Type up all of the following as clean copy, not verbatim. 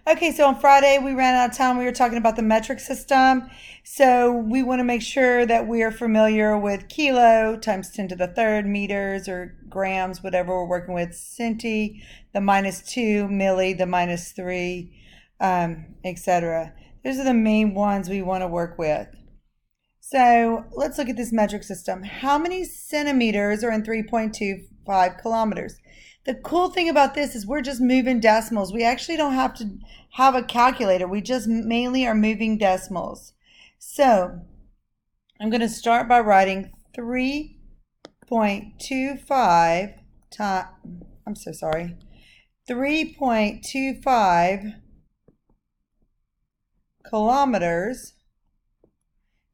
Okay, so on Friday we ran out of time. We were talking about the metric system. So we want to make sure that we are familiar with kilo times 10 to the third, meters or grams, whatever we're working with, centi, the -2, milli, the -3, etc. Those are the main ones we want to work with. So let's look at this metric system. How many centimeters are in 3.25 kilometers? The cool thing about this is we're just moving decimals. We actually don't have to have a calculator. We just mainly are moving decimals. So I'm going to start by writing 3.25 times, 3.25 kilometers.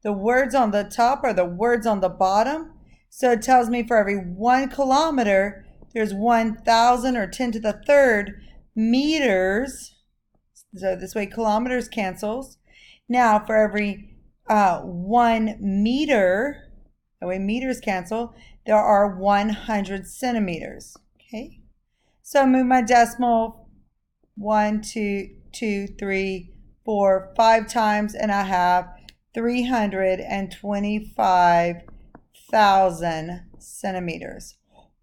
The words on the top are the words on the bottom. So it tells me for every 1 kilometer, there's 1,000 or 10 to the third meters. So this way kilometers cancels. Now for every 1 meter, that way meters cancel, there are 100 centimeters. Okay. So I move my decimal 1, 2, 2, 3, 4, 5 times, and I have 325,000 centimeters,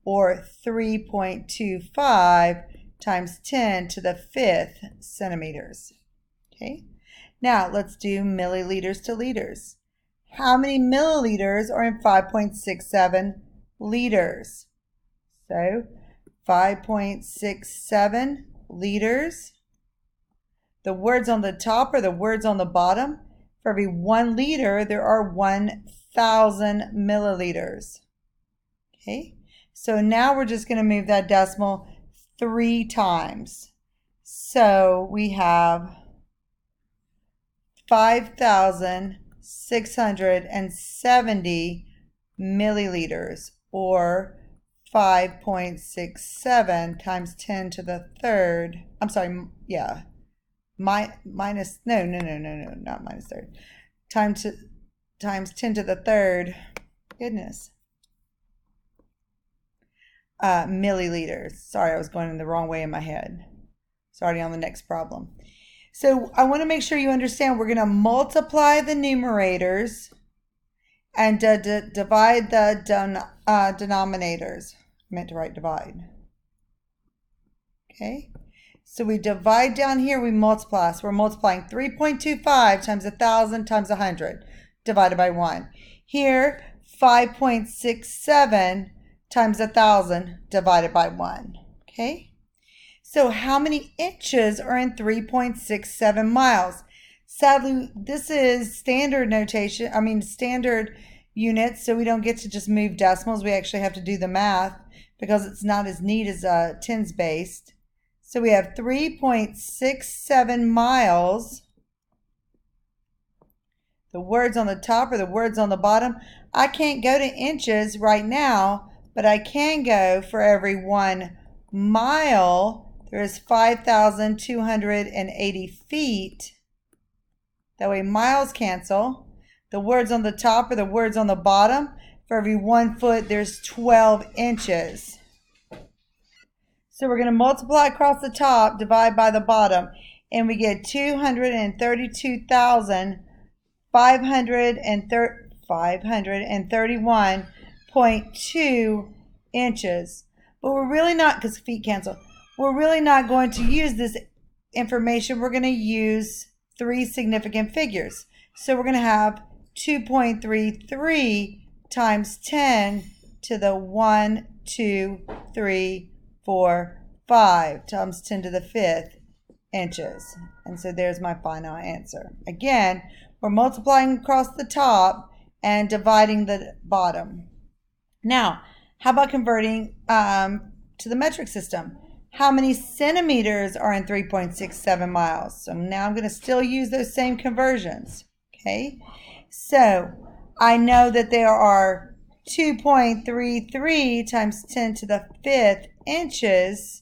or 3.25 times 10 to the fifth centimeters. Okay, now let's do milliliters to liters. How many milliliters are in 5.67 liters? So 5.67 liters. The words on the top are the words on the bottom. For every 1 liter, there are 1,000 milliliters. Okay, so now we're just going to move that decimal 3 times. So we have 5,670 milliliters, or 5.67 times 10 to the third. I'm sorry, yeah. Not minus third, times 10 to the third, goodness, milliliters. Sorry, I was going in the wrong way in my head. Starting on the next problem. So I want to make sure you understand we're going to multiply the numerators and divide the denominators. I meant to write divide. Okay. So we divide down here, we multiply. So we're multiplying 3.25 times 1,000 times 100 divided by 1. Here, 5.67 times 1,000 divided by 1. Okay? So how many inches are in 3.67 miles? Sadly, this is standard notation, standard units, so we don't get to just move decimals. We actually have to do the math because it's not as neat as tens based. So we have 3.67 miles. The words on the top are the words on the bottom. I can't go to inches right now, but I can go for every 1 mile. There is 5,280 feet. That way miles cancel. The words on the top are the words on the bottom. For every 1 foot, there's 12 inches. So we're going to multiply across the top, divide by the bottom, and we get 232,531.2 inches. But we're really not, because feet cancel, we're really not going to use this information. We're going to use 3 significant figures. So we're going to have 2.33 times 10 to the 1, 2, 3, 4, 5 times 10 to the fifth inches. And so there's my final answer. Again, we're multiplying across the top and dividing the bottom. Now, how about converting to the metric system? How many centimeters are in 3.67 miles? So now I'm going to still use those same conversions. Okay, so I know that there are 2.33 times 10 to the fifth inches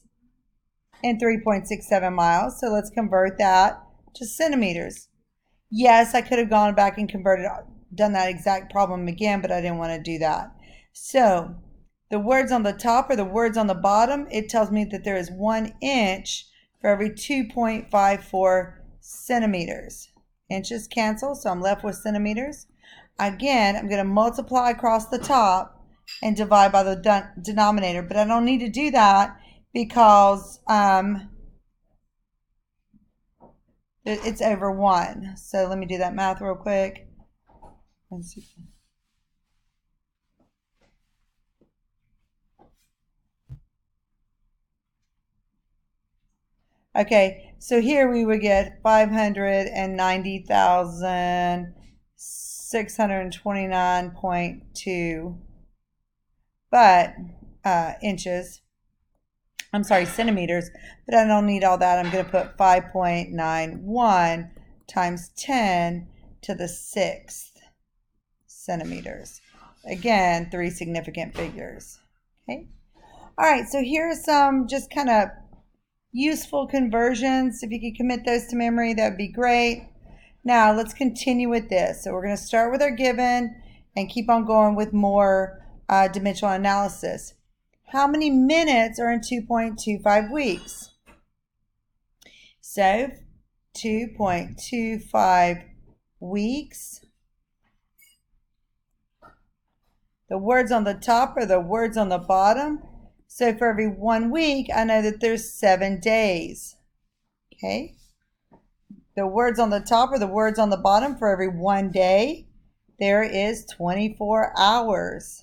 in 3.67 miles. So let's convert that to centimeters. Yes, I could have gone back and done that exact problem again, but I didn't want to do that. So the words on the top are the words on the bottom. It tells me that there is 1 inch for every 2.54 centimeters. Inches cancel, so I'm left with centimeters. Again, I'm going to multiply across the top and divide by the denominator, but I don't need to do that because it's over 1. So let me do that math real quick. Let's see. Okay, so here we would get 590,629.2, but inches. I'm sorry, centimeters, but I don't need all that. I'm going to put 5.91 times 10 to the 6th centimeters. Again, 3 significant figures. Okay. All right, so here are some just kind of useful conversions. If you could commit those to memory, that would be great. Now let's continue with this. So we're going to start with our given and keep on going with more dimensional analysis. How many minutes are in 2.25 weeks? So 2.25 weeks. The words on the top are the words on the bottom. So for every 1 week, I know that there's 7 days. Okay. The words on the top are the words on the bottom. For every 1 day, there is 24 hours.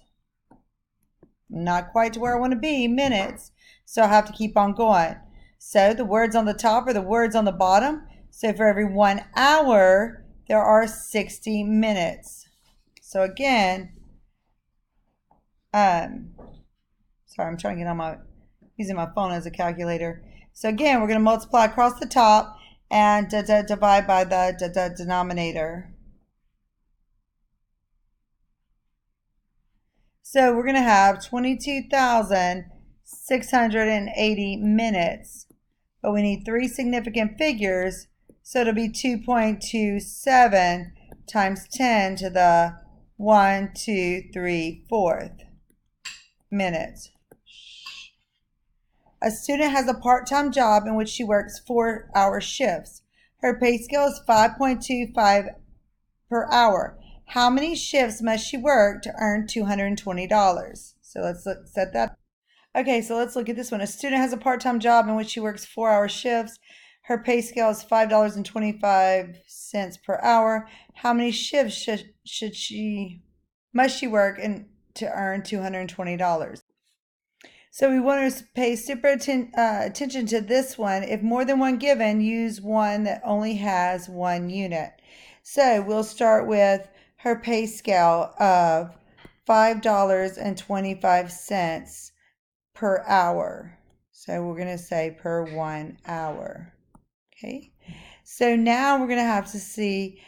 Not quite to where I want to be, minutes. So I have to keep on going. So the words on the top are the words on the bottom. So for every 1 hour, there are 60 minutes. So again, sorry, I'm trying to get on using my phone as a calculator. So again, we're going to multiply across the top and divide by the denominator. So we're going to have 22,680 minutes, but we need 3 significant figures, so it'll be 2.27 times 10 to the 1, 2, 3, 4th minutes. A student has a part-time job in which she works 4-hour shifts. Her pay scale is 5.25 per hour. How many shifts must she work to earn $220? So let's set that. Okay, so let's look at this one. A student has a part-time job in which she works 4-hour shifts. Her pay scale is $5.25 per hour. How many shifts must she work to earn $220? So we want to pay super attention to this one. If more than one given, use one that only has 1 unit. So we'll start with her pay scale of $5.25 per hour. So we're going to say per 1 hour. Okay. So now we're going to have to see,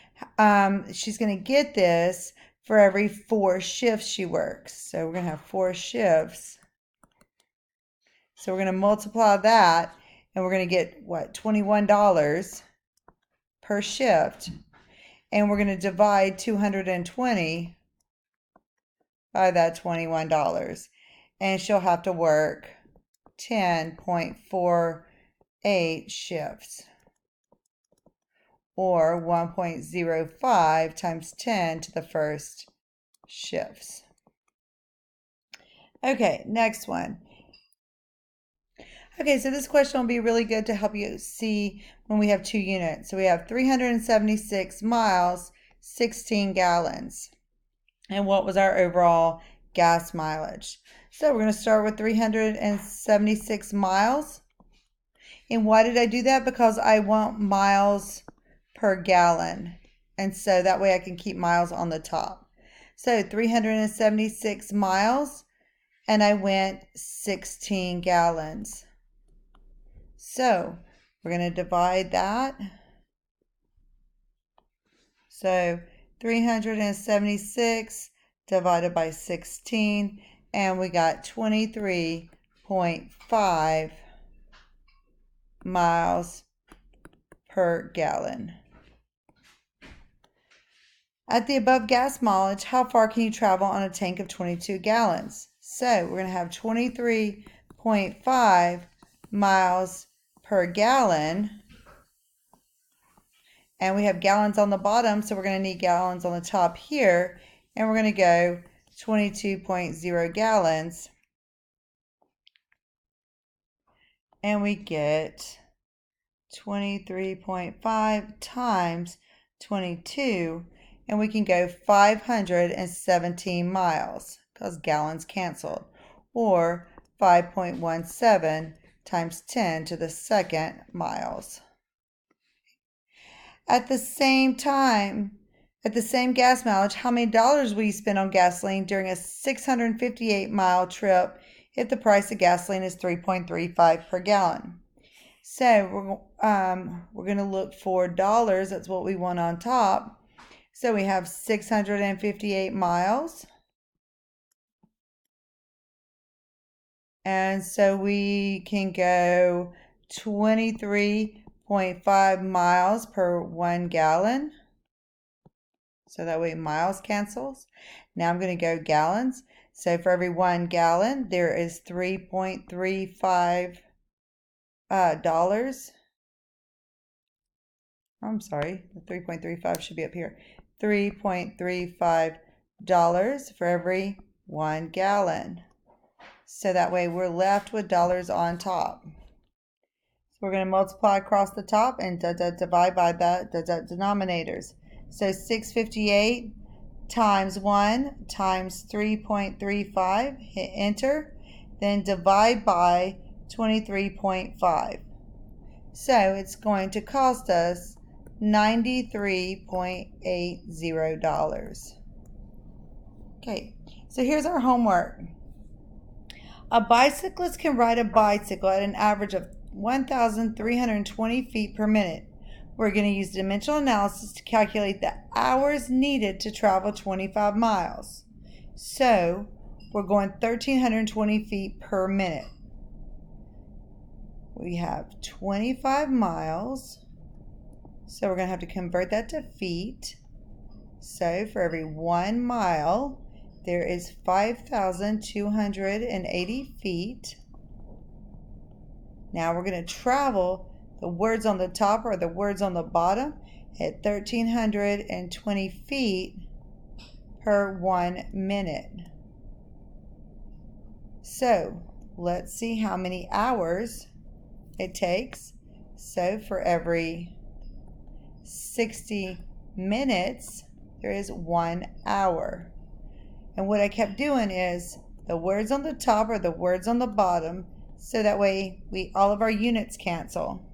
she's going to get this for every 4 shifts she works. So we're going to have 4 shifts. So we're going to multiply that, and we're going to get, what, $21 per shift. And we're going to divide 220 by that $21. And she'll have to work 10.48 shifts, or 1.05 times 10 to the first shifts. Okay, next one. Okay, so this question will be really good to help you see when we have 2 units. So we have 376 miles, 16 gallons. And what was our overall gas mileage? So we're going to start with 376 miles. And why did I do that? Because I want miles per gallon. And so that way I can keep miles on the top. So 376 miles, and I went 16 gallons. So we're going to divide that. So 376 divided by 16, and we got 23.5 miles per gallon. At the above gas mileage, how far can you travel on a tank of 22 gallons? So we're going to have 23.5 miles per gallon. And we have gallons on the bottom, so we're going to need gallons on the top here. And we're going to go 22.0 gallons. And we get 23.5 times 22. And we can go 517 miles because gallons canceled. Or 5.17 times 10 to the second miles. At the same time, at the same gas mileage, how many dollars will you spend on gasoline during a 658-mile trip if the price of gasoline is 3.35 per gallon? So we're going to look for dollars. That's what we want on top. So we have 658 miles. And so we can go 23.5 miles per 1 gallon. So that way miles cancels. Now I'm going to go gallons. So for every 1 gallon, there is 3.35 dollars. I'm sorry, the 3.35 should be up here. $3.35 for every 1 gallon. So that way we're left with dollars on top. So we're going to multiply across the top and divide by the denominators. So 658 times 1 times 3.35, hit enter, then divide by 23.5. So it's going to cost us $93.80. Okay, so here's our homework. A bicyclist can ride a bicycle at an average of 1,320 feet per minute. We're going to use dimensional analysis to calculate the hours needed to travel 25 miles. So we're going 1,320 feet per minute. We have 25 miles. So we're going to have to convert that to feet. So for every 1 mile, there is 5,280 feet. Now we're going to travel. The words on the top or the words on the bottom at 1,320 feet per 1 minute. So let's see how many hours it takes. So for every 60 minutes, there is 1 hour. And what I kept doing is the words on the top are the words on the bottom, so that way all of our units cancel.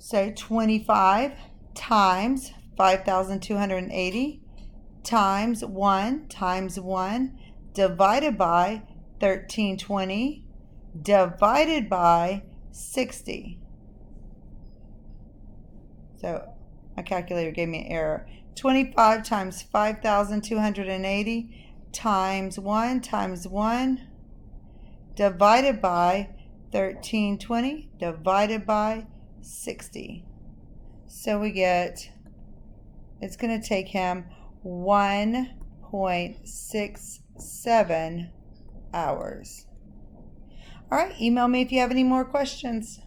So 25 times 5,280 times 1 divided by 1,320 divided by 60. So my calculator gave me an error. 25 times 5,280 times 1 divided by 1,320 divided by 60. So we get, it's going to take him 1.67 hours. All right, email me if you have any more questions.